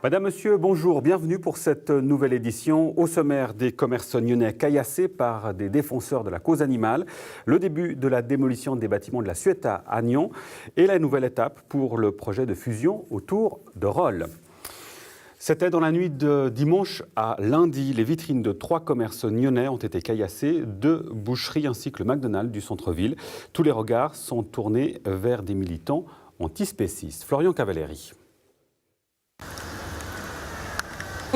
Madame, Monsieur, bonjour, bienvenue pour cette nouvelle édition. Au sommaire, des commerces nyonnais caillassés par des défenseurs de la cause animale, le début de la démolition des bâtiments de la Sueta à Nyon et la nouvelle étape pour le projet de fusion autour de Rolle. C'était dans la nuit de dimanche à lundi. Les vitrines de 3 commerces nyonnais ont été caillassées, 2 boucheries ainsi que le McDonald's du centre-ville. Tous les regards sont tournés vers des militants antispécistes. Florian Cavalieri.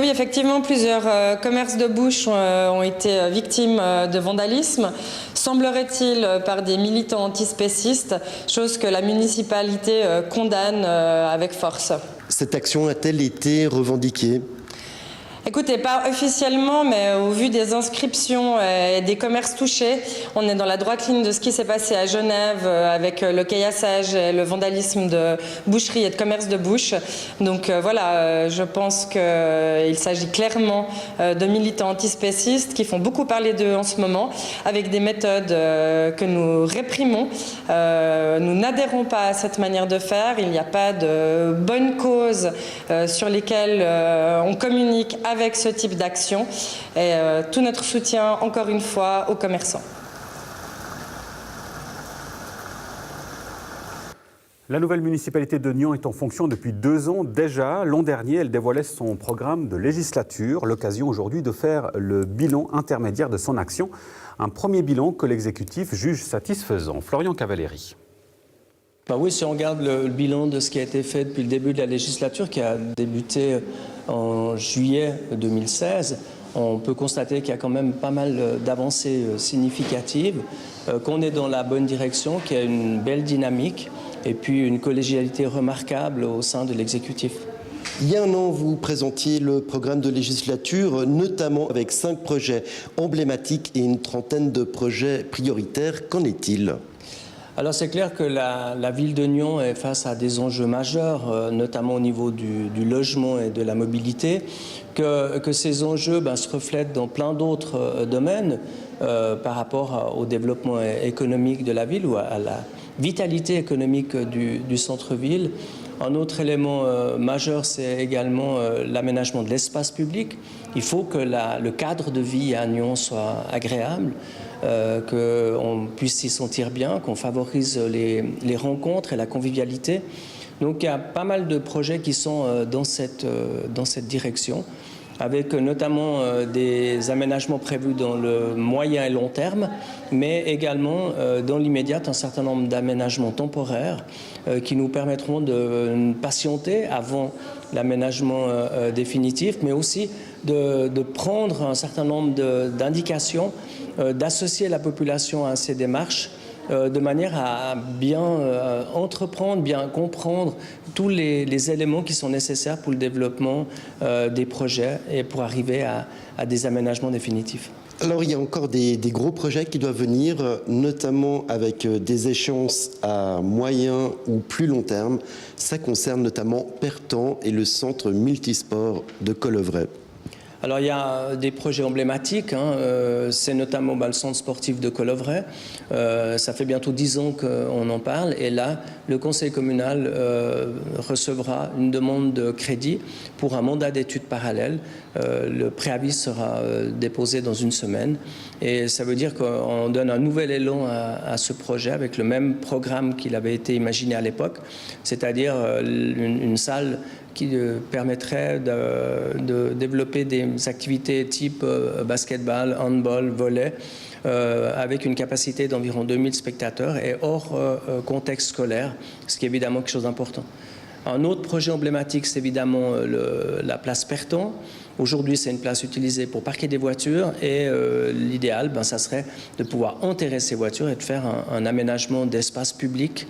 Oui, effectivement, plusieurs commerces de bouche ont été victimes de vandalisme, semblerait-il par des militants antispécistes, chose que la municipalité condamne avec force. Cette action a-t-elle été revendiquée ? Écoutez, pas officiellement, mais au vu des inscriptions et des commerces touchés, on est dans la droite ligne de ce qui s'est passé à Genève avec le caillassage et le vandalisme de boucheries et de commerces de bouche. Donc voilà, je pense qu'il s'agit clairement de militants antispécistes qui font beaucoup parler d'eux en ce moment, avec des méthodes que nous réprimons. Nous n'adhérons pas à cette manière de faire. Il n'y a pas de bonnes causes sur lesquelles on communique avec ce type d'action et tout notre soutien, encore une fois, aux commerçants. La nouvelle municipalité de Nyon est en fonction depuis 2 ans déjà. L'an dernier, elle dévoilait son programme de législature, l'occasion aujourd'hui de faire le bilan intermédiaire de son action. Un premier bilan que l'exécutif juge satisfaisant. Florian Cavalieri. Oui, si on regarde le bilan de ce qui a été fait depuis le début de la législature, qui a débuté en juillet 2016, on peut constater qu'il y a quand même pas mal d'avancées significatives, qu'on est dans la bonne direction, qu'il y a une belle dynamique et puis une collégialité remarquable au sein de l'exécutif. Il y a un an, vous présentiez le programme de législature, notamment avec 5 projets emblématiques et une trentaine de projets prioritaires. Qu'en est-il ? Alors c'est clair que la ville de Nyon est face à des enjeux majeurs, notamment au niveau du logement et de la mobilité, que ces enjeux se reflètent dans plein d'autres domaines par rapport au développement économique de la ville ou à la vitalité économique du centre-ville. Un autre élément majeur, c'est également l'aménagement de l'espace public. Il faut que le cadre de vie à Nyon soit agréable, qu'on puisse s'y sentir bien, qu'on favorise les rencontres et la convivialité. Donc il y a pas mal de projets qui sont dans cette direction, avec notamment des aménagements prévus dans le moyen et long terme, mais également dans l'immédiat un certain nombre d'aménagements temporaires qui nous permettront de patienter avant l'aménagement définitif, mais aussi de prendre un certain nombre d'indications, d'associer la population à ces démarches, de manière à bien entreprendre, bien comprendre tous les éléments qui sont nécessaires pour le développement des projets et pour arriver à des aménagements définitifs. Alors il y a encore des gros projets qui doivent venir, notamment avec des échéances à moyen ou plus long terme. Ça concerne notamment Pertan et le centre multisport de Collovray. Alors il y a des projets emblématiques, c'est notamment le centre sportif de Collovray. Ça fait bientôt 10 ans qu'on en parle et là le conseil communal recevra une demande de crédit pour un mandat d'études parallèle. Le préavis sera déposé dans une semaine et ça veut dire qu'on donne un nouvel élan à ce projet avec le même programme qu'il avait été imaginé à l'époque, c'est-à-dire une salle qui permettrait de développer des activités type basketball, handball, volley, avec une capacité d'environ 2000 spectateurs et hors contexte scolaire, ce qui est évidemment quelque chose d'important. Un autre projet emblématique, c'est évidemment la place Pertan. Aujourd'hui, c'est une place utilisée pour parquer des voitures et l'idéal, ça serait de pouvoir enterrer ces voitures et de faire un aménagement d'espace public,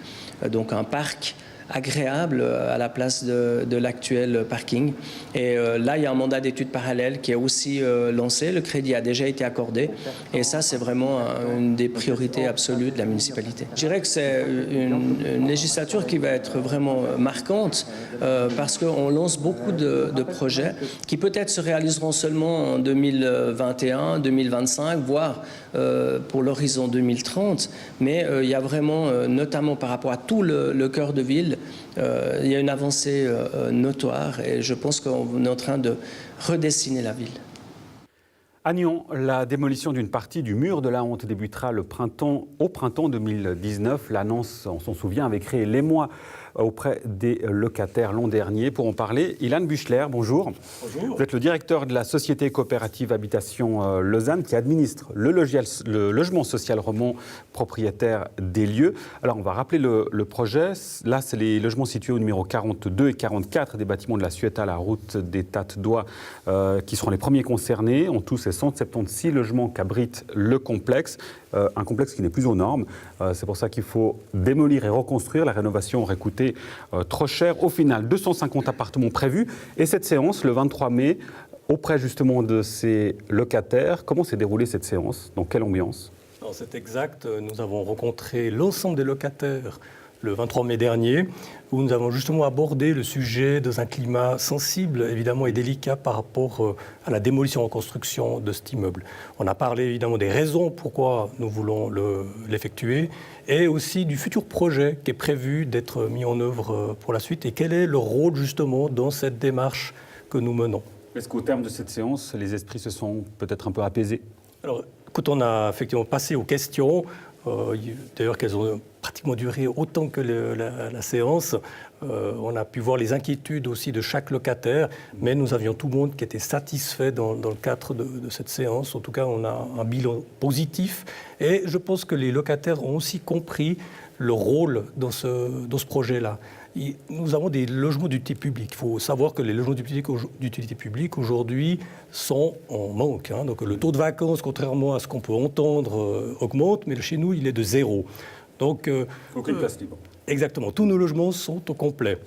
donc un parc agréable à la place de l'actuel parking. Et là, il y a un mandat d'études parallèle qui est aussi lancé. Le crédit a déjà été accordé. Et ça, c'est vraiment une des priorités absolues de la municipalité. Je dirais que c'est une législature qui va être vraiment marquante parce qu'on lance beaucoup de projets qui peut-être se réaliseront seulement en 2021, 2025, voire pour l'horizon 2030. Mais il y a vraiment, notamment par rapport à tout le cœur de ville, il y a une avancée notoire et je pense qu'on est en train de redessiner la ville. À Nyon, la démolition d'une partie du mur de la honte débutera au printemps 2019. L'annonce, on s'en souvient, avait créé l'émoi auprès des locataires l'an dernier. Pour en parler, Ilan Buchler, bonjour. Bonjour. Vous êtes le directeur de la Société coopérative Habitation Lausanne qui administre le logement social romand, propriétaire des lieux. Alors, on va rappeler le projet. Là, c'est les logements situés au numéro 42 et 44 des bâtiments de la Sueta, la route des Tates-Doigts, qui seront les premiers concernés. En tout, c'est 176 logements qu'abrite le complexe. Un complexe qui n'est plus aux normes. C'est pour ça qu'il faut démolir et reconstruire. La rénovation aurait coûté trop cher. Au final, 250 appartements prévus. Et cette séance, le 23 mai, auprès justement de ces locataires, comment s'est déroulée cette séance? Dans quelle ambiance? Alors, c'est exact. Nous avons rencontré l'ensemble des locataires le 23 mai dernier, où nous avons justement abordé le sujet dans un climat sensible, évidemment, et délicat par rapport à la démolition-reconstruction de cet immeuble. On a parlé évidemment des raisons pourquoi nous voulons l'effectuer, et aussi du futur projet qui est prévu d'être mis en œuvre pour la suite, et quel est le rôle justement dans cette démarche que nous menons. Est-ce qu'au terme de cette séance, les esprits se sont peut-être un peu apaisés? Alors, écoute, on a effectivement passé aux questions. D'ailleurs, qu'elles ont pratiquement duré autant que la séance. On a pu voir les inquiétudes aussi de chaque locataire, mais nous avions tout le monde qui était satisfait dans le cadre de cette séance. En tout cas, on a un bilan positif. Et je pense que les locataires ont aussi compris le rôle dans ce projet-là. Nous avons des logements d'utilité publique. Il faut savoir que les logements d'utilité publique aujourd'hui sont en manque. Donc le taux de vacances, contrairement à ce qu'on peut entendre, augmente, mais chez nous, il est de 0. Donc, aucune place libre. Exactement. Tous nos logements sont au complet.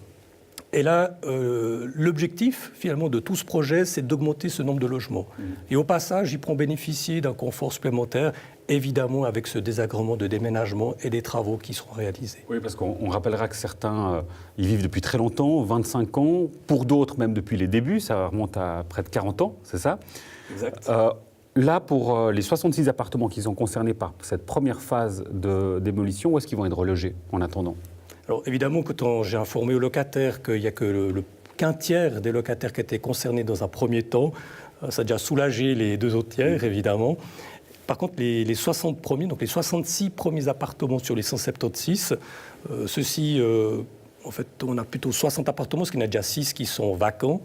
Et là, l'objectif, finalement, de tout ce projet, c'est d'augmenter ce nombre de logements. Et au passage, ils pourront bénéficier d'un confort supplémentaire, évidemment avec ce désagrément de déménagement et des travaux qui seront réalisés. Oui, parce qu'on rappellera que certains y vivent depuis très longtemps, 25 ans, pour d'autres même depuis les débuts, ça remonte à près de 40 ans, c'est ça? Exact. Là, pour les 66 appartements qui sont concernés par cette première phase de démolition, où est-ce qu'ils vont être relogés en attendant? Alors évidemment, quand j'ai informé aux locataires qu'il n'y a que qu'un tiers des locataires qui étaient concernés dans un premier temps, ça a déjà soulagé les 2 autres tiers, évidemment. Par contre, les 60 premiers, donc les 66 premiers appartements sur les 176, ceux-ci, en fait, on a plutôt 60 appartements, parce qu'il y en a déjà 6 qui sont vacants.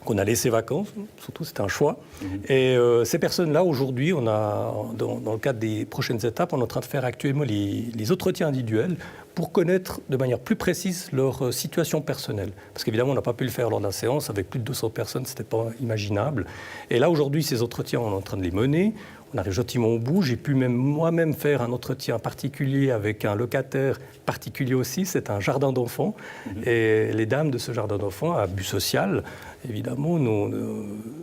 Qu'on a laissé vacants, surtout c'était un choix. Et ces personnes-là, aujourd'hui, on a, dans le cadre des prochaines étapes, on est en train de faire actuellement les entretiens individuels pour connaître de manière plus précise leur situation personnelle. Parce qu'évidemment, on n'a pas pu le faire lors de la séance, avec plus de 200 personnes, ce n'était pas imaginable. Et là, aujourd'hui, ces entretiens, on est en train de les mener. On arrive gentiment au bout. J'ai pu moi-même faire un entretien particulier avec un locataire particulier aussi. C'est un jardin d'enfants. Et les dames de ce jardin d'enfants, à but social, évidemment,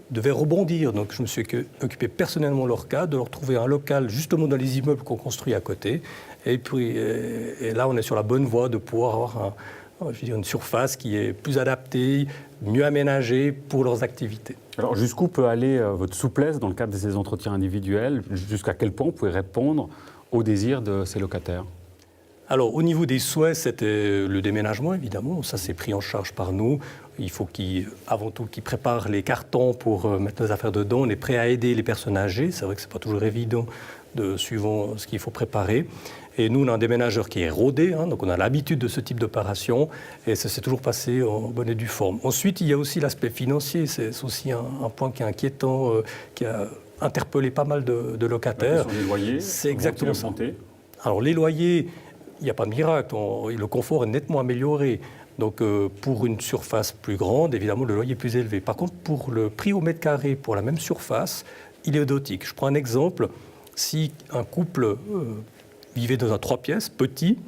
devaient rebondir. Donc je me suis occupé personnellement de leur cas, de leur trouver un local justement dans les immeubles qu'on construit à côté. Et puis et là, on est sur la bonne voie de pouvoir avoir une surface qui est plus adaptée, mieux aménagée pour leurs activités. Alors jusqu'où peut aller votre souplesse dans le cadre de ces entretiens individuels? Jusqu'à quel point vous pouvez répondre aux désirs de ces locataires? Alors, au niveau des souhaits, c'était le déménagement, évidemment. Ça, c'est pris en charge par nous. Il faut avant tout qu'ils préparent les cartons pour mettre nos affaires dedans. On est prêt à aider les personnes âgées. C'est vrai que ce n'est pas toujours évident, suivant ce qu'il faut préparer. Et nous, on a un déménageur qui est rodé, donc on a l'habitude de ce type d'opération. Et ça s'est toujours passé en bonne et due forme. Ensuite, il y a aussi l'aspect financier. C'est aussi un point qui est inquiétant, qui a interpellé pas mal de locataires. Sur les loyers, c'est exactement ça. Alors, les loyers... Il n'y a pas de miracle, le confort est nettement amélioré. Donc pour une surface plus grande, évidemment, le loyer est plus élevé. Par contre, pour le prix au mètre carré, pour la même surface, il est identique. Je prends un exemple. Si un couple vivait dans un 3 pièces, petit,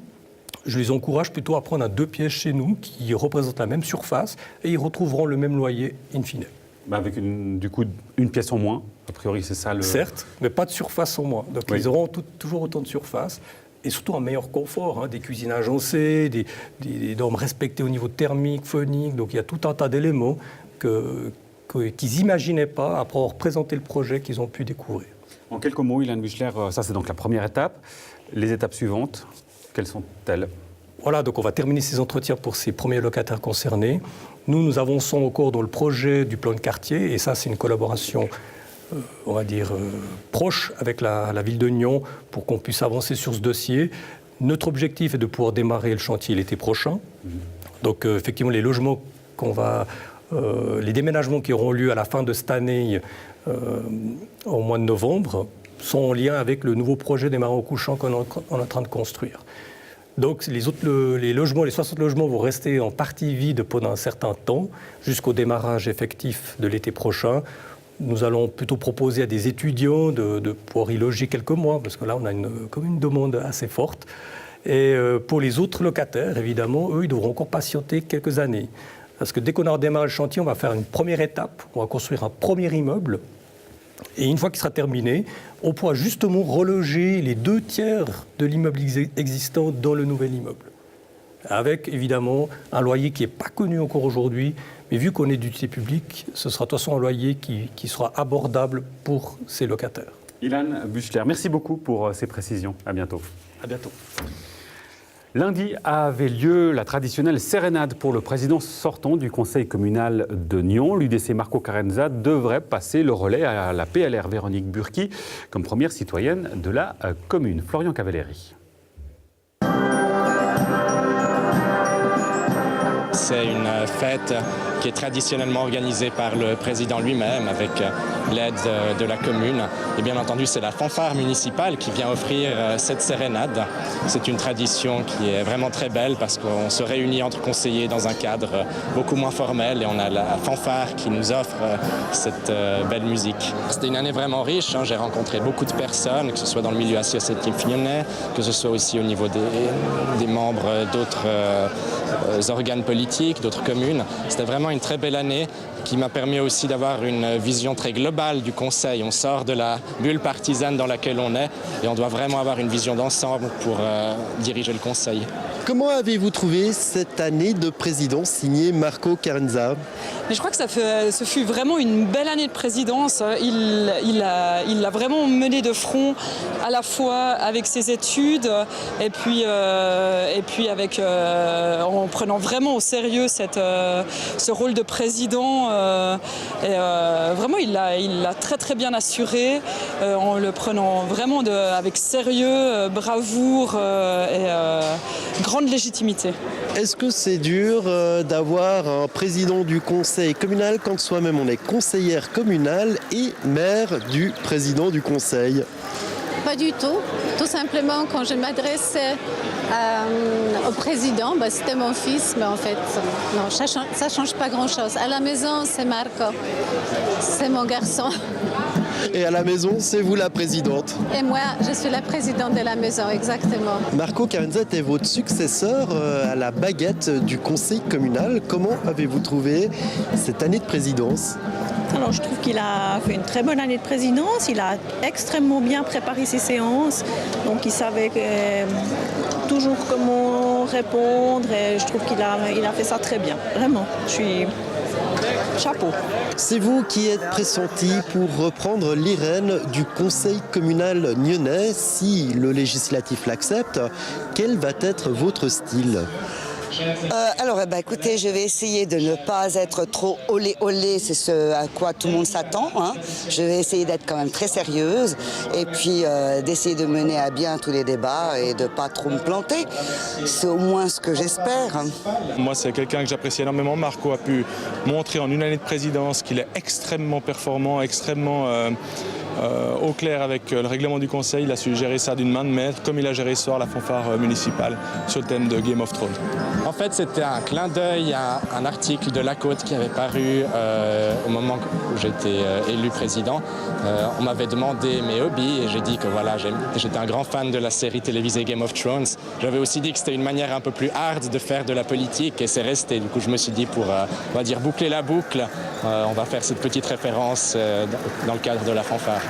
je les encourage plutôt à prendre un 2 pièces chez nous, qui représente la même surface, et ils retrouveront le même loyer in fine. Avec du coup une pièce en moins, a priori c'est ça le... Certes, mais pas de surface en moins. Donc ils auront toujours autant de surface. Et surtout un meilleur confort, des cuisines agencées, des normes respectées au niveau thermique, phonique. Donc il y a tout un tas d'éléments qu'ils n'imaginaient pas après avoir présenté le projet qu'ils ont pu découvrir. En quelques mots, Ilan Buchler, ça c'est donc la première étape. Les étapes suivantes, quelles sont-elles? Voilà, donc on va terminer ces entretiens pour ces premiers locataires concernés. Nous avançons au cours dans le projet du plan de quartier, et ça, c'est une collaboration, on va dire, proche avec la ville de Nyon pour qu'on puisse avancer sur ce dossier. Notre objectif est de pouvoir démarrer le chantier l'été prochain. Donc, effectivement, les logements les déménagements qui auront lieu à la fin de cette année, au mois de novembre, sont en lien avec le nouveau projet des marins couchants qu'on est en train de construire. Donc les logements, les 60 logements vont rester en partie vides pendant un certain temps, jusqu'au démarrage effectif de l'été prochain. Nous allons plutôt proposer à des étudiants de pouvoir y loger quelques mois, parce que là, on a comme une demande assez forte. Et pour les autres locataires, évidemment, eux, ils devront encore patienter quelques années. Parce que dès qu'on aura démarré le chantier, on va faire une première étape, on va construire un premier immeuble. Et une fois qu'il sera terminé, on pourra justement reloger les 2/3 de l'immeuble existant dans le nouvel immeuble. Avec évidemment un loyer qui n'est pas connu encore aujourd'hui, mais vu qu'on est d'utilité publique, ce sera de toute façon un loyer qui sera abordable pour ces locataires. Ilan Buchler, merci beaucoup pour ces précisions. À bientôt. À bientôt. Lundi avait lieu la traditionnelle sérénade pour le président sortant du conseil communal de Nyon. L'UDC Marco Carenza devrait passer le relais à la PLR Véronique Burki comme première citoyenne de la commune. Florian Cavalleri. C'est une fête qui est traditionnellement organisée par le président lui-même avec l'aide de la commune. Et bien entendu, c'est la fanfare municipale qui vient offrir cette sérénade. C'est une tradition qui est vraiment très belle parce qu'on se réunit entre conseillers dans un cadre beaucoup moins formel et on a la fanfare qui nous offre cette belle musique. C'était une année vraiment riche. J'ai rencontré beaucoup de personnes, que ce soit dans le milieu associatif lyonnais, que ce soit aussi au niveau des membres d'autres organes politiques, d'autres communes. C'était vraiment une très belle année qui m'a permis aussi d'avoir une vision très globale du Conseil. On sort de la bulle partisane dans laquelle on est et on doit vraiment avoir une vision d'ensemble pour diriger le Conseil. Comment avez-vous trouvé cette année de présidence signée Marco Carenza? Mais je crois que ce fut vraiment une belle année de présidence. Il a vraiment mené de front à la fois avec ses études et puis avec, en prenant vraiment au sérieux ce rôle de président. Vraiment, il l'a très très bien assuré en le prenant vraiment avec sérieux, bravoure et grande légitimité. Est-ce que c'est dur d'avoir un président du conseil communal quand soi-même on est conseillère communale et maire du président du conseil? Pas du tout. Tout simplement, quand je m'adressais au président, c'était mon fils, mais en fait, non, ça ne change pas grand-chose. À la maison, c'est Marco, c'est mon garçon. Et à la maison, c'est vous la présidente? Et moi, je suis la présidente de la maison, exactement. Marco Carenza était votre successeur à la baguette du conseil communal. Comment avez-vous trouvé cette année de présidence? Alors, je trouve qu'il a fait une très bonne année de présidence. Il a extrêmement bien préparé ses séances. Donc, il savait toujours comment répondre. Et je trouve qu'il a fait ça très bien. Vraiment, je suis... Chapeau. C'est vous qui êtes pressenti pour reprendre l'irène du conseil communal nyonnais. Si le législatif l'accepte, quel va être votre style ? Alors, écoutez, je vais essayer de ne pas être trop olé, c'est ce à quoi tout le monde s'attend. Je vais essayer d'être quand même très sérieuse et puis d'essayer de mener à bien tous les débats et de ne pas trop me planter. C'est au moins ce que j'espère. Moi, c'est quelqu'un que j'apprécie énormément. Marco a pu montrer en une année de présidence qu'il est extrêmement performant, extrêmement au clair avec le règlement du Conseil. Il a su gérer ça d'une main de maître, comme il a géré ce soir la fanfare municipale sur le thème de Game of Thrones. En fait, c'était un clin d'œil à un article de La Côte qui avait paru au moment où j'étais élu président. On m'avait demandé mes hobbies et j'ai dit que voilà, j'étais un grand fan de la série télévisée Game of Thrones. J'avais aussi dit que c'était une manière un peu plus hard de faire de la politique et c'est resté. Du coup, je me suis dit pour, on va dire, boucler la boucle, on va faire cette petite référence dans le cadre de la fanfare.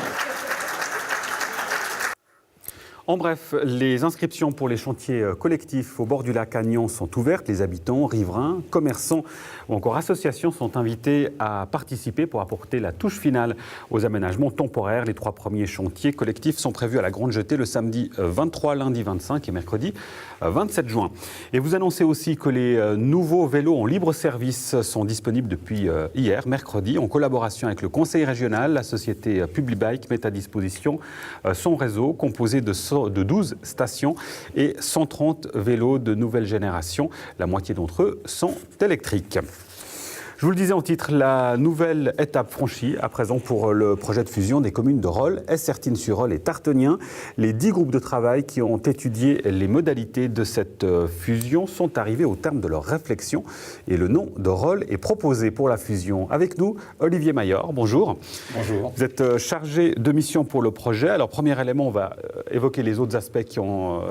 En bref, les inscriptions pour les chantiers collectifs au bord du lac Agnon sont ouvertes. Les habitants, riverains, commerçants ou encore associations sont invités à participer pour apporter la touche finale aux aménagements temporaires. Les 3 premiers chantiers collectifs sont prévus à la Grande Jetée le samedi 23, lundi 25 et mercredi 27 juin. Et vous annoncez aussi que les nouveaux vélos en libre service sont disponibles depuis hier, mercredi, en collaboration avec le Conseil régional. La société Publibike met à disposition son réseau composé de 12 stations et 130 vélos de nouvelle génération. La moitié d'entre eux sont électriques. Je vous le disais en titre, la nouvelle étape franchie à présent pour le projet de fusion des communes de Rolle, Essertines-sur-Rolle et Tartenien. Les 10 groupes de travail qui ont étudié les modalités de cette fusion sont arrivés au terme de leur réflexion et le nom de Rolle est proposé pour la fusion. Avec nous, Olivier Mayor, bonjour. Bonjour. Vous êtes chargé de mission pour le projet. Alors, premier élément, on va évoquer les autres aspects qui ont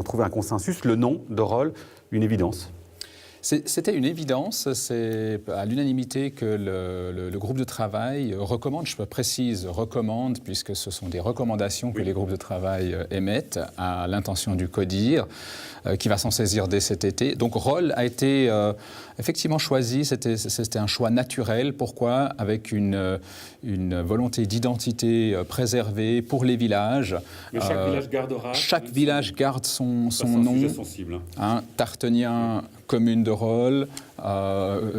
trouvé un consensus. Le nom de Rolle, une évidence. C'était une évidence, c'est à l'unanimité que le groupe de travail recommande, je précise recommande, puisque ce sont des recommandations que les groupes de travail émettent à l'intention du CODIR, qui va s'en saisir dès cet été. Donc Rolle a été effectivement choisi, c'était un choix naturel. Pourquoi ? Avec une volonté d'identité préservée pour les villages. Mais chaque village gardera. Chaque village garde son nom. Sujet sensible. Tartenien, commune de Rolle,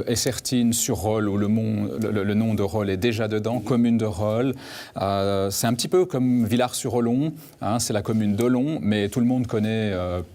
Essertines-sur-Rolle, où le nom de Rolle est déjà dedans, commune de Rolle. C'est un petit peu comme Villars-sur-Olon, c'est la commune d'Olon, mais tout le monde connaît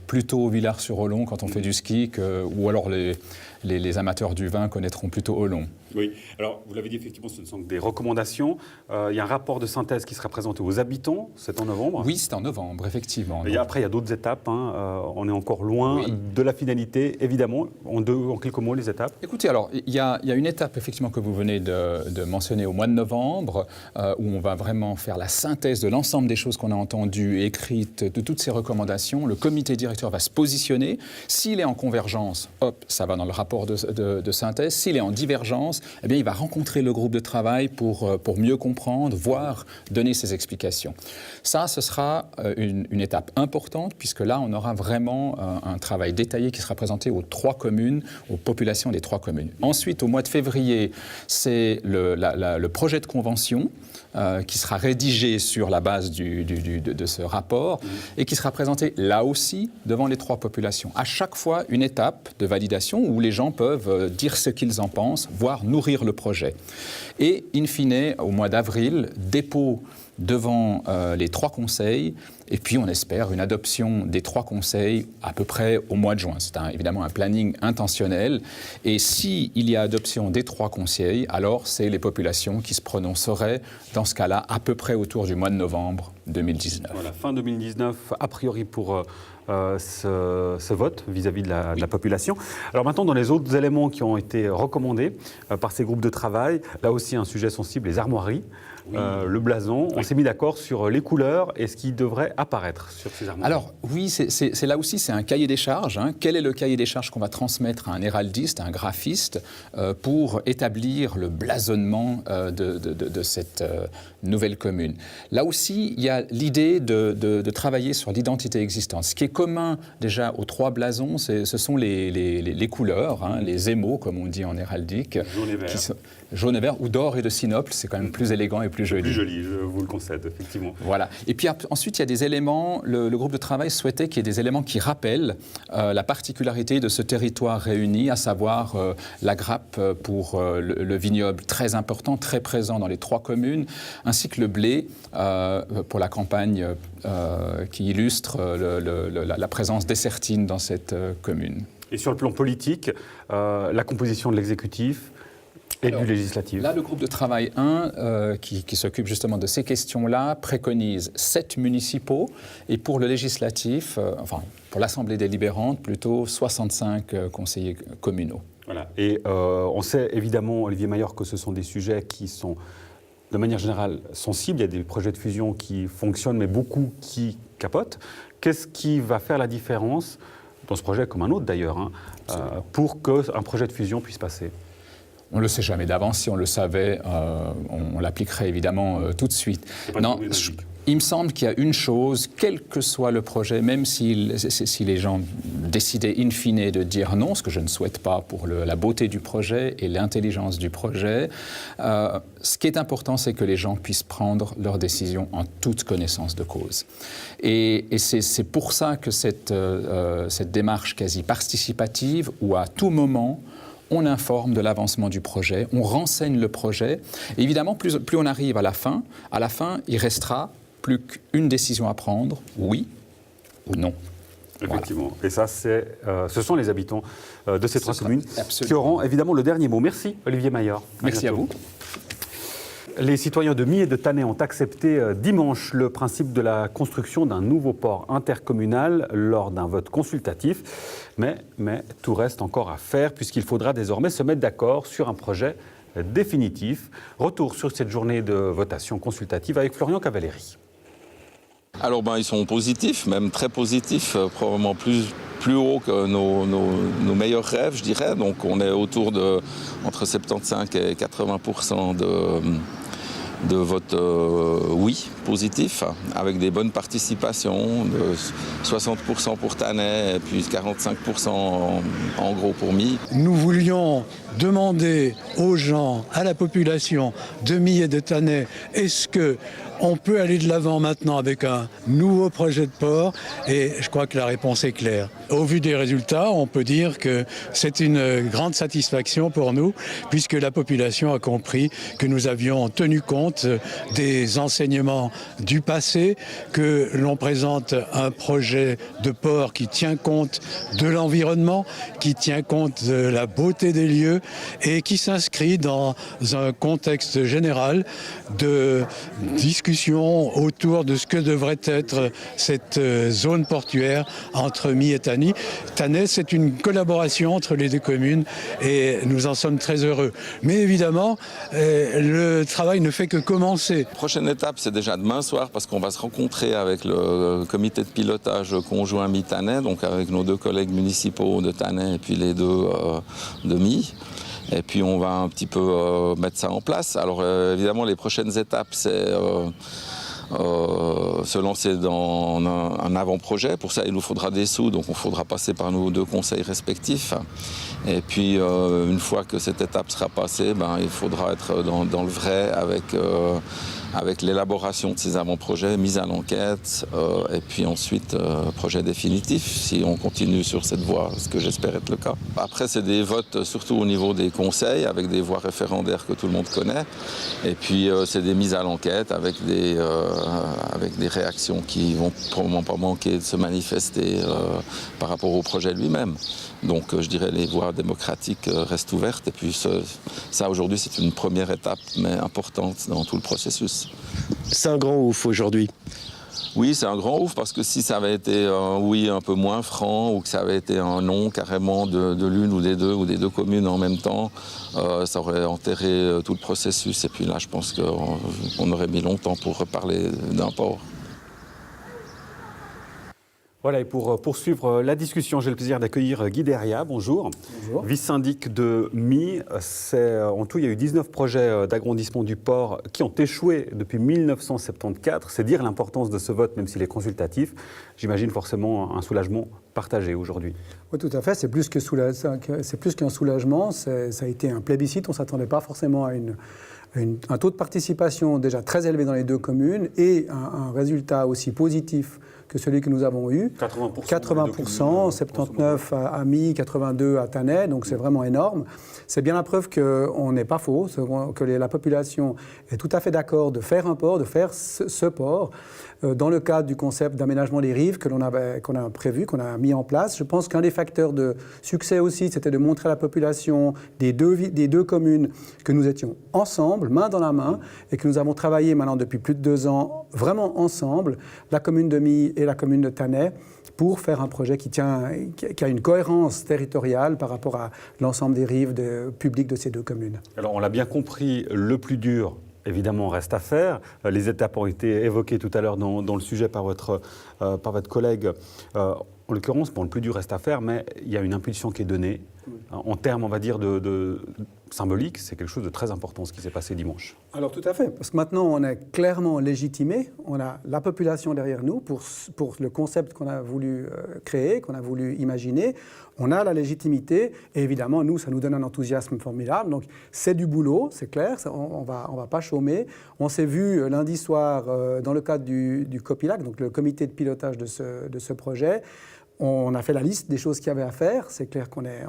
plutôt Villars-sur-Olon quand on fait du ski, ou alors les amateurs du vin connaîtront plutôt Olon. Oui, alors vous l'avez dit, effectivement, ce ne sont que des recommandations. Il y a un rapport de synthèse qui sera présenté aux habitants, c'est en novembre. Oui, c'est en novembre, effectivement. Et après, il y a d'autres étapes. On est encore loin de la finalité, évidemment. En quelques mots, les étapes. Écoutez, alors, il y a une étape, effectivement, que vous venez de mentionner au mois de novembre, où on va vraiment faire la synthèse de l'ensemble des choses qu'on a entendues et écrites, de toutes ces recommandations. Le comité directeur va se positionner. S'il est en convergence, hop, ça va dans le rapport de synthèse. S'il est en divergence, eh bien, il va rencontrer le groupe de travail pour mieux comprendre, voire donner ses explications. Ça, ce sera une étape importante, puisque là, on aura vraiment un travail détaillé qui sera présenté aux 3 communes, aux populations des 3 communes. Ensuite, au mois de février, c'est le projet de convention qui sera rédigé sur la base de ce rapport et qui sera présenté là aussi devant les 3 populations. À chaque fois, une étape de validation où les gens peuvent dire ce qu'ils en pensent, voire nourrir le projet. Et, in fine, au mois d'avril, dépôt devant les 3 conseils, et puis on espère une adoption des 3 conseils à peu près au mois de juin. C'est évidemment un planning intentionnel, et s'il y a adoption des 3 conseils, alors c'est les populations qui se prononceraient, dans ce cas-là, à peu près autour du mois de novembre 2019. Voilà, fin 2019, a priori pour ce vote vis-à-vis de la population. Alors maintenant, dans les autres éléments qui ont été recommandés par ces groupes de travail, là aussi un sujet sensible, les armoiries. Le blason, on s'est mis d'accord sur les couleurs et ce qui devrait apparaître sur ces armoires. Alors oui, c'est là aussi, c'est un cahier des charges. Quel est le cahier des charges qu'on va transmettre à un héraldiste, à un graphiste, pour établir le blasonnement de cette nouvelle commune? Là aussi, il y a l'idée de travailler sur l'identité existante. Ce qui est commun déjà aux 3 blasons, ce sont les couleurs, les émaux, comme on dit en héraldique. Jaune et vert. Jaune et vert, ou d'or et de sinople, c'est quand même plus élégant et plus joli. Plus joli, je vous le concède, effectivement. Voilà. Et puis ensuite, il y a des éléments, le groupe de travail souhaitait qu'il y ait des éléments qui rappellent la particularité de ce territoire réuni, à savoir la grappe pour le vignoble très important, très présent dans les 3 communes, ainsi que le blé pour la campagne qui illustre la présence d'Essertines dans cette commune. Et sur le plan politique, la composition de l'exécutif et du législatif. Là, le groupe de travail 1, qui s'occupe justement de ces questions-là, préconise 7 municipaux, et pour le législatif, pour l'Assemblée délibérante, plutôt 65 conseillers communaux. Voilà. Et on sait évidemment, Olivier Mayor, que ce sont des sujets qui sont de manière générale sensibles. Il y a des projets de fusion qui fonctionnent, mais beaucoup qui capotent. Qu'est-ce qui va faire la différence, dans ce projet comme un autre d'ailleurs, pour qu'un projet de fusion puisse passer ? On ne le sait jamais d'avance. Si on le savait, on l'appliquerait évidemment tout de suite. Non, il me semble qu'il y a une chose, quel que soit le projet, même si les gens décidaient in fine de dire non, ce que je ne souhaite pas pour la beauté du projet et l'intelligence du projet, ce qui est important, c'est que les gens puissent prendre leurs décisions en toute connaissance de cause. Et c'est pour ça que cette démarche quasi participative, où à tout moment, on informe de l'avancement du projet, on renseigne le projet. Et évidemment, plus on arrive à la fin, il restera plus qu'une décision à prendre, oui ou non. Effectivement. Voilà. Et ça, ce sont les habitants de ces trois communes qui auront évidemment le dernier mot. Merci, Olivier Maillard. Merci à vous. Les citoyens de Mie et de Tannay ont accepté dimanche le principe de la construction d'un nouveau port intercommunal lors d'un vote consultatif. Mais tout reste encore à faire puisqu'il faudra désormais se mettre d'accord sur un projet définitif. Retour sur cette journée de votation consultative avec Florian Cavalleri. Alors ils sont positifs, même très positifs, probablement plus haut que nos meilleurs rêves, je dirais. Donc on est autour de entre 75 et 80% de vote oui, positif, avec des bonnes participations, de 60% pour Tannay et puis 45% en gros pour Mie. Nous voulions demander aux gens, à la population de Mie et de Tannay, est-ce qu'on peut aller de l'avant maintenant avec un nouveau projet de port? Et je crois que la réponse est claire. Au vu des résultats, on peut dire que c'est une grande satisfaction pour nous, puisque la population a compris que nous avions tenu compte des enseignements du passé, que l'on présente un projet de port qui tient compte de l'environnement, qui tient compte de la beauté des lieux et qui s'inscrit dans un contexte général de discussion autour de ce que devrait être cette zone portuaire entre Mie et Tannay. Tannay, c'est une collaboration entre les deux communes et nous en sommes très heureux. Mais évidemment, le travail ne fait que commencer. La prochaine étape, c'est déjà demain soir parce qu'on va se rencontrer avec le comité de pilotage conjoint Mie-Tannay, donc avec nos deux collègues municipaux de Tannay et puis les deux de Mie. Et puis on va un petit peu mettre ça en place. Alors évidemment, les prochaines étapes, c'est se lancer dans un avant-projet. Pour ça, il nous faudra des sous, donc il faudra passer par nos deux conseils respectifs. Et puis, une fois que cette étape sera passée, il faudra être dans le vrai avec l'élaboration de ces avant-projets, mise à l'enquête, et puis ensuite, projet définitif, si on continue sur cette voie, ce que j'espère être le cas. Après, c'est des votes surtout au niveau des conseils, avec des voies référendaires que tout le monde connaît. Et puis, c'est des mises à l'enquête avec des réactions qui vont probablement pas manquer de se manifester par rapport au projet lui-même. Donc, je dirais les voies démocratiques restent ouvertes. Et puis, ça aujourd'hui, c'est une première étape, mais importante dans tout le processus. C'est un grand ouf aujourd'hui. Oui, c'est un grand ouf parce que si ça avait été un oui un peu moins franc ou que ça avait été un non carrément de l'une ou des deux communes en même temps, ça aurait enterré tout le processus. Et puis là, je pense qu'on aurait mis longtemps pour reparler d'un port. Voilà, et pour poursuivre la discussion, j'ai le plaisir d'accueillir Guy Deria. Bonjour. Bonjour. Vice-syndic de Mie. En tout, il y a eu 19 projets d'agrandissement du port qui ont échoué depuis 1974. C'est dire l'importance de ce vote, même s'il est consultatif. J'imagine forcément un soulagement partagé aujourd'hui. Oui, tout à fait. C'est plus qu'un soulagement. Ça a été un plébiscite. On ne s'attendait pas forcément à un taux de participation déjà très élevé dans les deux communes et un résultat aussi positif que celui que nous avons eu. 80%, 79 à Mie, 82 à Tannay, donc c'est vraiment énorme. C'est bien la preuve qu'on n'est pas faux, que la population est tout à fait d'accord de faire un port, de faire ce port, dans le cadre du concept d'aménagement des rives qu'on a prévu, qu'on a mis en place. Je pense qu'un des facteurs de succès aussi, c'était de montrer à la population des deux communes que nous étions ensemble, main dans la main, et que nous avons travaillé maintenant depuis plus de 2 ans, vraiment ensemble, la commune de Mie et la commune de Tannay, pour faire un projet qui a une cohérence territoriale par rapport à l'ensemble des rives publiques de ces deux communes. Alors on l'a bien compris, le plus dur, évidemment, reste à faire. Les étapes ont été évoquées tout à l'heure dans le sujet par votre collègue. En l'occurrence, le plus dur reste à faire, mais il y a une impulsion qui est donnée. En termes, on va dire, de symbolique, c'est quelque chose de très important, ce qui s'est passé dimanche. Alors tout à fait, parce que maintenant on est clairement légitimé, on a la population derrière nous pour le concept qu'on a voulu créer, qu'on a voulu imaginer, on a la légitimité, et évidemment nous, ça nous donne un enthousiasme formidable, donc c'est du boulot, c'est clair, on va pas chômer. On s'est vu lundi soir dans le cadre du COPILAC, donc le comité de pilotage de ce projet. On a fait la liste des choses qu'il y avait à faire. C'est clair qu'on est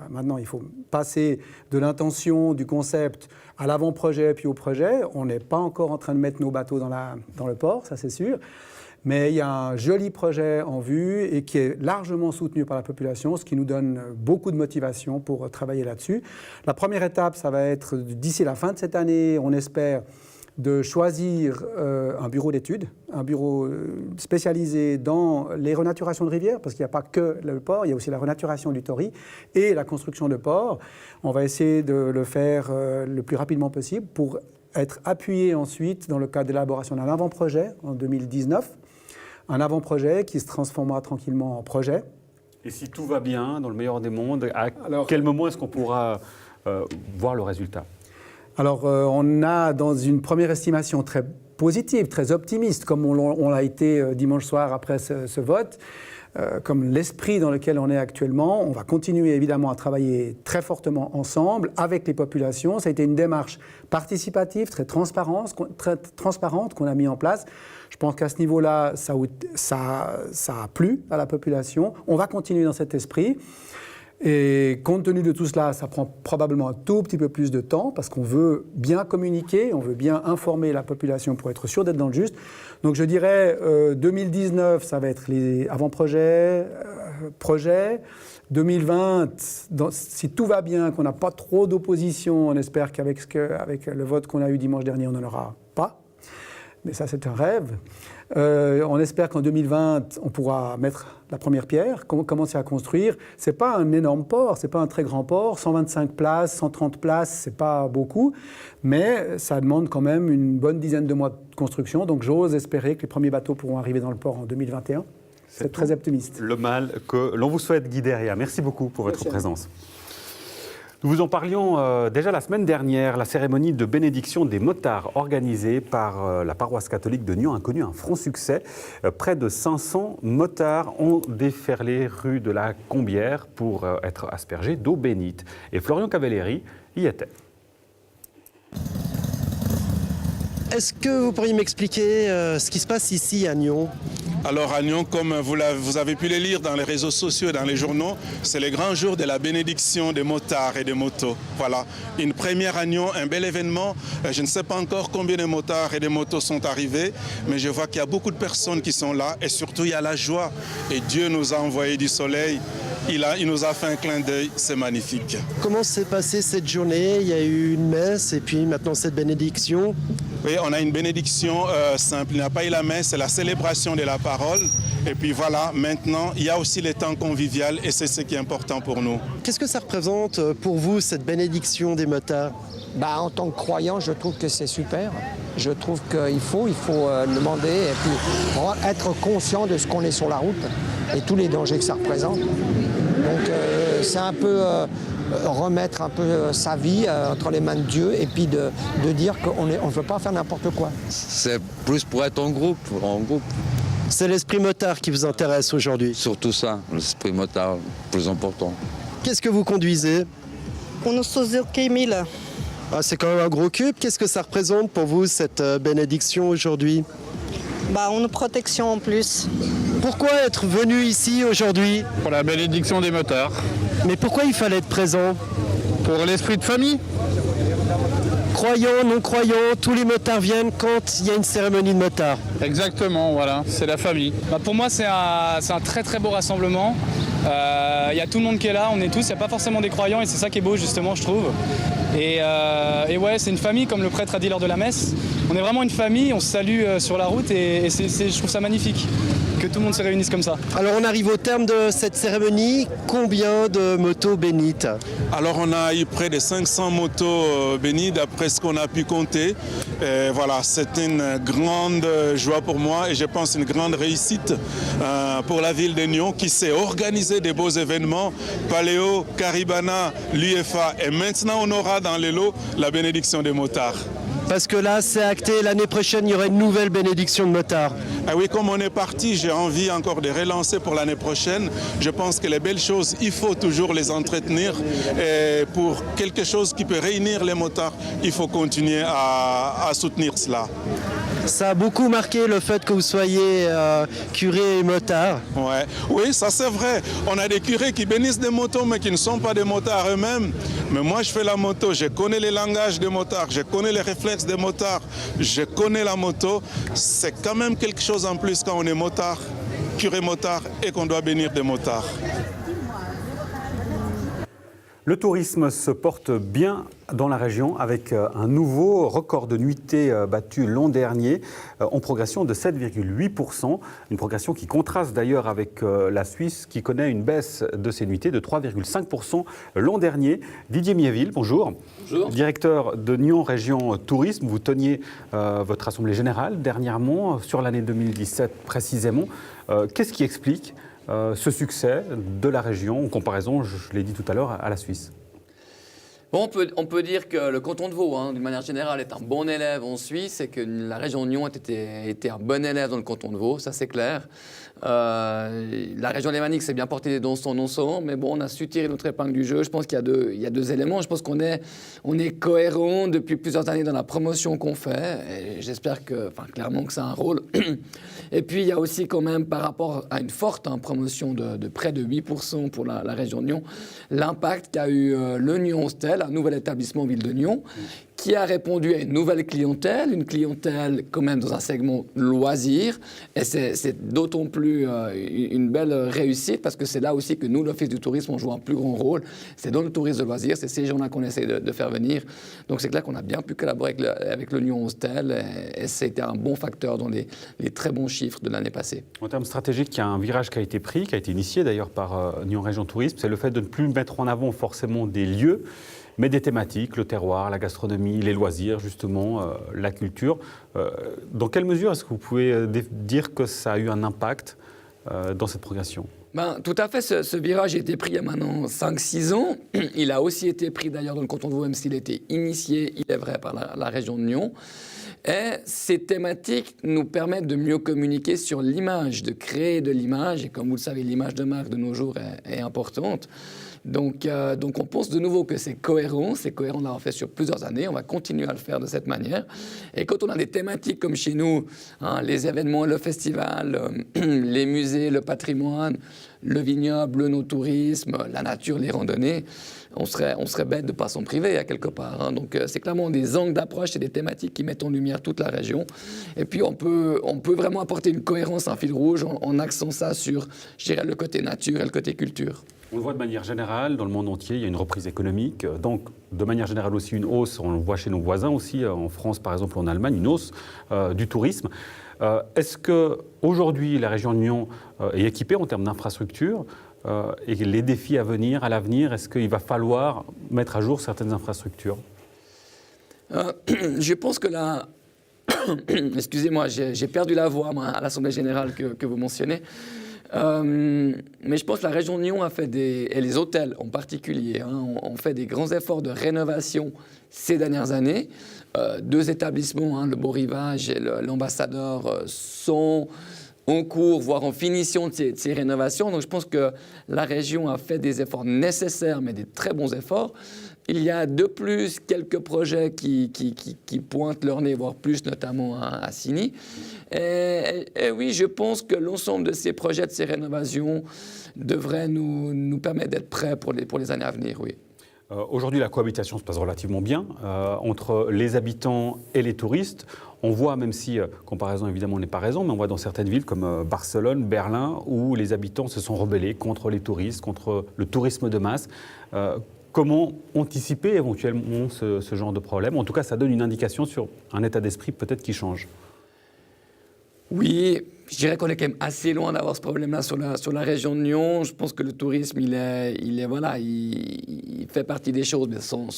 maintenant, il faut passer de l'intention, du concept à l'avant-projet puis au projet. On n'est pas encore en train de mettre nos bateaux dans le port, ça c'est sûr. Mais il y a un joli projet en vue et qui est largement soutenu par la population, ce qui nous donne beaucoup de motivation pour travailler là-dessus. La première étape, ça va être d'ici la fin de cette année, on espère, de choisir un bureau d'études, un bureau spécialisé dans les renaturations de rivières, parce qu'il n'y a pas que le port, il y a aussi la renaturation du Tory et la construction de ports. On va essayer de le faire le plus rapidement possible pour être appuyé ensuite dans le cadre de l'élaboration d'un avant-projet en 2019, un avant-projet qui se transformera tranquillement en projet. Et si tout va bien, dans le meilleur des mondes, à quel moment est-ce qu'on pourra voir le résultat ? Alors, on a dans une première estimation très positive, très optimiste, comme on l'a été dimanche soir après ce vote, comme l'esprit dans lequel on est actuellement. On va continuer évidemment à travailler très fortement ensemble avec les populations. Ça a été une démarche participative, très transparente qu'on a mis en place. Je pense qu'à ce niveau-là, ça a plu à la population. On va continuer dans cet esprit. Et compte tenu de tout cela, ça prend probablement un tout petit peu plus de temps parce qu'on veut bien communiquer, on veut bien informer la population pour être sûr d'être dans le juste. Donc je dirais 2019, ça va être les avant-projets, projets. 2020, si tout va bien, qu'on n'a pas trop d'opposition, on espère qu'avec avec le vote qu'on a eu dimanche dernier, on n'en aura pas. Mais ça, c'est un rêve. On espère qu'en 2020, on pourra mettre la première pierre, commencer à construire. Ce n'est pas un énorme port, ce n'est pas un très grand port. 125 places, 130 places, ce n'est pas beaucoup. Mais ça demande quand même une bonne dizaine de mois de construction. Donc j'ose espérer que les premiers bateaux pourront arriver dans le port en 2021. C'est très optimiste. Le mal que l'on vous souhaite, Guy Derrière. Merci beaucoup pour votre présence. Nous vous en parlions déjà la semaine dernière. La cérémonie de bénédiction des motards organisée par la paroisse catholique de Nyons a connu un franc succès. Près de 500 motards ont déferlé rue de la Combière pour être aspergés d'eau bénite. Et Florian Cavalleri y était. Est-ce que vous pourriez m'expliquer ce qui se passe ici à Nyons ? Alors à Nyons, comme vous avez pu le lire dans les réseaux sociaux et dans les journaux, c'est le grand jour de la bénédiction des motards et des motos. Voilà, une première à Nyons, un bel événement. Je ne sais pas encore combien de motards et de motos sont arrivés, mais je vois qu'il y a beaucoup de personnes qui sont là et surtout il y a la joie. Et Dieu nous a envoyé du soleil, il nous a fait un clin d'œil, c'est magnifique. Comment s'est passée cette journée ? Il y a eu une messe et puis maintenant cette bénédiction. Oui, on a une bénédiction simple. Il n'y a pas eu la messe, c'est la célébration de la parole. Et puis voilà, maintenant, il y a aussi le temps convivial et c'est ce qui est important pour nous. Qu'est-ce que ça représente pour vous, cette bénédiction des motards ? En tant que croyant, je trouve que c'est super. Je trouve qu'il faut demander et puis être conscient de ce qu'on est sur la route et tous les dangers que ça représente. Donc c'est un peu remettre un peu sa vie entre les mains de Dieu et puis de dire qu'on ne veut pas faire n'importe quoi. C'est plus pour être en groupe. C'est l'esprit motard qui vous intéresse aujourd'hui ? Surtout ça, l'esprit motard, plus important. Qu'est-ce que vous conduisez ? On Suzuki 1000. C'est quand même un gros cube. Qu'est-ce que ça représente pour vous, cette bénédiction aujourd'hui ? Une protection en plus. Pourquoi être venu ici aujourd'hui ? Pour la bénédiction des motards. Mais pourquoi il fallait être présent ? Pour l'esprit de famille. Croyants, non-croyants, tous les motards viennent quand il y a une cérémonie de motards. Exactement, voilà, c'est la famille. Pour moi, c'est un très très beau rassemblement. Il y a tout le monde qui est là, on est tous, il n'y a pas forcément des croyants et c'est ça qui est beau justement, je trouve. Et ouais, c'est une famille comme le prêtre a dit lors de la messe. On est vraiment une famille, on se salue sur la route et je trouve ça magnifique que tout le monde se réunisse comme ça. Alors on arrive au terme de cette cérémonie. Combien de motos bénites ? Alors on a eu près de 500 motos bénites d'après ce qu'on a pu compter. Et voilà, c'est une grande joie pour moi et je pense une grande réussite pour la ville de Nyon qui s'est organisée des beaux événements, Paléo, Caribana, l'UEFA et maintenant on aura dans les lots la bénédiction des motards. Parce que là, c'est acté, l'année prochaine, il y aura une nouvelle bénédiction de motards. Ah oui, comme on est parti, j'ai envie encore de relancer pour l'année prochaine. Je pense que les belles choses, il faut toujours les entretenir. Et pour quelque chose qui peut réunir les motards, il faut continuer à soutenir cela. Ça a beaucoup marqué le fait que vous soyez curé et motard. Ouais. Oui, ça c'est vrai. On a des curés qui bénissent des motos mais qui ne sont pas des motards eux-mêmes. Mais moi je fais la moto, je connais les langages des motards, je connais les réflexes des motards, je connais la moto. C'est quand même quelque chose en plus quand on est motard, curé motard et qu'on doit bénir des motards. Le tourisme se porte bien dans la région avec un nouveau record de nuitées battu l'an dernier en progression de 7,8%. Une progression qui contraste d'ailleurs avec la Suisse qui connaît une baisse de ses nuitées de 3,5% l'an dernier. Didier Miéville, bonjour. Bonjour. Directeur de Nyon Région Tourisme, vous teniez votre assemblée générale dernièrement sur l'année 2017 précisément. Qu'est-ce qui explique ce succès de la région en comparaison, je l'ai dit tout à l'heure, à la Suisse? Bon, on peut dire que le canton de Vaud, d'une manière générale, est un bon élève en Suisse et que la région de Nyon était un bon élève dans le canton de Vaud, ça c'est clair. La région lémanique s'est bien portée dans son ensemble, mais bon, on a su tirer notre épingle du jeu. Je pense qu'il y a deux éléments. Je pense qu'on est cohérent depuis plusieurs années dans la promotion qu'on fait. Et j'espère clairement que ça a un rôle. Et puis, il y a aussi quand même, par rapport à une forte promotion de près de 8% pour la région de Nyon, l'impact qu'a eu le Nyon Hostel, un nouvel établissement ville de Nyon, qui a répondu à une nouvelle clientèle, une clientèle quand même dans un segment loisir. Et c'est d'autant plus une belle réussite parce que c'est là aussi que nous, l'Office du tourisme, on joue un plus grand rôle. C'est dans le tourisme de loisir, c'est ces gens-là qu'on essaie de faire venir. Donc c'est clair qu'on a bien pu collaborer avec le Nyon Hostel et c'était un bon facteur dans les très bons chiffres de l'année passée. En termes stratégiques, il y a un virage qui a été pris, qui a été initié d'ailleurs par Nyon Région Tourisme, c'est le fait de ne plus mettre en avant forcément des lieux, mais des thématiques, le terroir, la gastronomie, les loisirs, justement, la culture. Dans quelle mesure est-ce que vous pouvez dire que ça a eu un impact dans cette progression? Tout à fait, ce virage a été pris il y a maintenant 5-6 ans. Il a aussi été pris d'ailleurs dans le canton de Vaud, même s'il a été initié, il est vrai, par la région de Nyon. Et ces thématiques nous permettent de mieux communiquer sur l'image, de créer de l'image. Et comme vous le savez, l'image de marque de nos jours est importante. Donc on pense de nouveau que c'est cohérent, on l'a fait sur plusieurs années, on va continuer à le faire de cette manière. Et quand on a des thématiques comme chez nous, les événements, le festival, les musées, le patrimoine, le vignoble, le no-tourisme, la nature, les randonnées, on serait bête de ne pas s'en priver à quelque part. Donc c'est clairement des angles d'approche et des thématiques qui mettent en lumière toute la région. Et puis on peut vraiment apporter une cohérence, un fil rouge en axant ça sur, je dirais, le côté nature et le côté culture. On le voit de manière générale, dans le monde entier, il y a une reprise économique. Donc, de manière générale aussi, une hausse, on le voit chez nos voisins aussi, en France par exemple, en Allemagne, une hausse du tourisme. Est-ce qu'aujourd'hui, la région de Nyon est équipée en termes d'infrastructures et les défis à venir, à l'avenir, est-ce qu'il va falloir mettre à jour certaines infrastructures? Je pense que là... Excusez-moi, j'ai perdu la voix à l'Assemblée générale que vous mentionnez. Mais je pense que la région de Nyon a fait et les hôtels en particulier, ont fait des grands efforts de rénovation ces dernières années. 2 établissements, le Beau Rivage et l'Ambassadeur, sont en cours, voire en finition de ces rénovations. Donc je pense que la région a fait des efforts nécessaires, mais des très bons efforts. Il y a de plus quelques projets qui pointent leur nez, voire plus, notamment à Signy. Et oui, je pense que l'ensemble de ces projets, de ces rénovations, devraient nous permettre d'être prêts pour les années à venir, oui. Aujourd'hui, la cohabitation se passe relativement bien entre les habitants et les touristes. On voit, même si comparaison évidemment n'est pas raison, mais on voit dans certaines villes comme Barcelone, Berlin, où les habitants se sont rebellés contre les touristes, contre le tourisme de masse. Comment anticiper éventuellement ce genre de problème? En tout cas, ça donne une indication sur un état d'esprit peut-être qui change. Oui, je dirais qu'on est quand même assez loin d'avoir ce problème-là sur la région de Nyon. Je pense que le tourisme, il fait partie des choses, mais son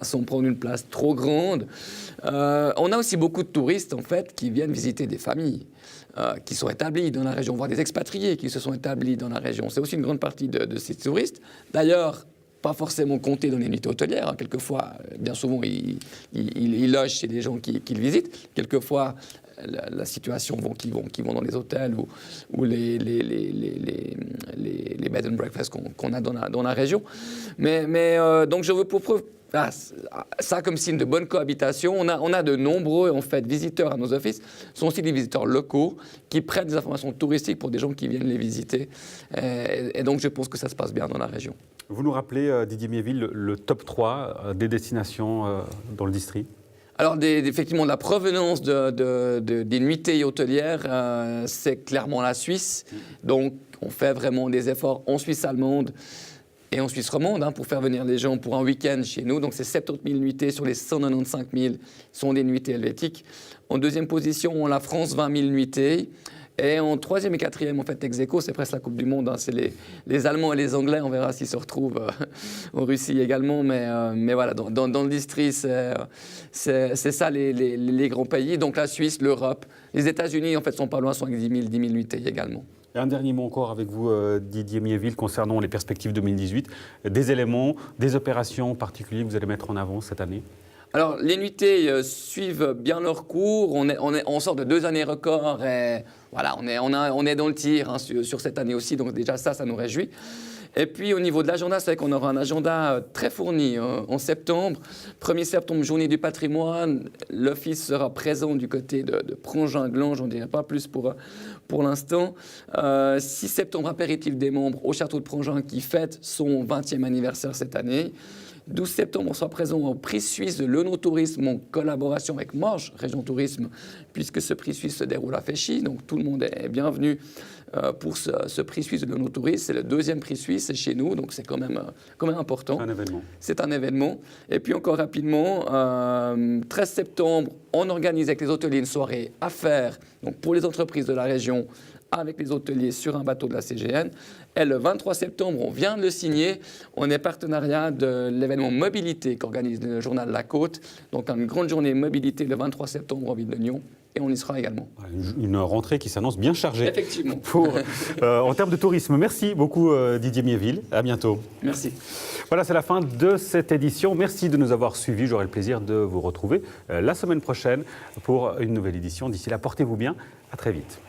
sans prendre une place trop grande. On a aussi beaucoup de touristes, en fait, qui viennent visiter des familles. Qui sont établis dans la région, voire des expatriés qui se sont établis dans la région. C'est aussi une grande partie de ces touristes. D'ailleurs, pas forcément comptés dans les nuitées hôtelières. Quelquefois, bien souvent, ils logent chez des gens qui le visitent. Quelquefois, la situation qui vont dans les hôtels ou les bed and breakfast qu'on a dans la région. Donc, je veux pour preuve ça comme signe de bonne cohabitation. On a de nombreux en fait, visiteurs à nos offices. Ce sont aussi des visiteurs locaux qui prennent des informations touristiques pour des gens qui viennent les visiter. Et donc, je pense que ça se passe bien dans la région. Vous nous rappelez, Didier Miéville, le top 3 des destinations dans le district? Alors, effectivement, la provenance des nuitées hôtelières, c'est clairement la Suisse. Donc, on fait vraiment des efforts en Suisse allemande et en Suisse romande pour faire venir les gens pour un week-end chez nous. Donc, c'est 70 000 nuitées sur les 195 000 sont des nuitées helvétiques. En deuxième position, on a la France, 20 000 nuitées. Et en troisième et quatrième, en fait, ex aequo, c'est presque la Coupe du Monde. C'est les Allemands et les Anglais. On verra s'ils se retrouvent en Russie également. Mais voilà, dans le district, c'est ça les grands pays. Donc la Suisse, l'Europe, les États-Unis, en fait, sont pas loin, sont avec 10 000 nuitées également. Et un dernier mot encore avec vous, Didier Miéville, concernant les perspectives 2018. Des éléments, des opérations particulières que vous allez mettre en avant cette année? Alors, les nuitées suivent bien leur cours. On sort de 2 années records et voilà, on est dans le tir sur cette année aussi. Donc déjà, ça nous réjouit. Et puis, au niveau de l'agenda, c'est vrai qu'on aura un agenda très fourni en septembre. 1er septembre, journée du patrimoine. L'office sera présent du côté de Prangin-Glanges, on ne dirait pas plus pour l'instant. 6 septembre, apéritif des membres au château de Prangin qui fête son 20e anniversaire cette année. 12 septembre, on sera présent au prix suisse de l'Onotourisme en collaboration avec Morges Région Tourisme, puisque ce prix suisse se déroule à Féchy. Donc tout le monde est bienvenu pour ce prix suisse de l'Onotourisme. C'est le 2e prix suisse chez nous, donc c'est quand même important. Un événement. C'est un événement. Et puis encore rapidement, 13 septembre, on organise avec les hôteliers une soirée affaires, donc pour les entreprises de la région, avec les hôteliers sur un bateau de la CGN. Et le 23 septembre, on vient de le signer, on est partenariat de l'événement Mobilité qu'organise le journal La Côte. Donc une grande journée mobilité le 23 septembre en ville de Nyon. Et on y sera également. Une rentrée qui s'annonce bien chargée. Effectivement. En termes de tourisme. Merci beaucoup Didier Miéville. À bientôt. Merci. Voilà, c'est la fin de cette édition. Merci de nous avoir suivis. J'aurai le plaisir de vous retrouver la semaine prochaine pour une nouvelle édition. D'ici là, portez-vous bien. À très vite.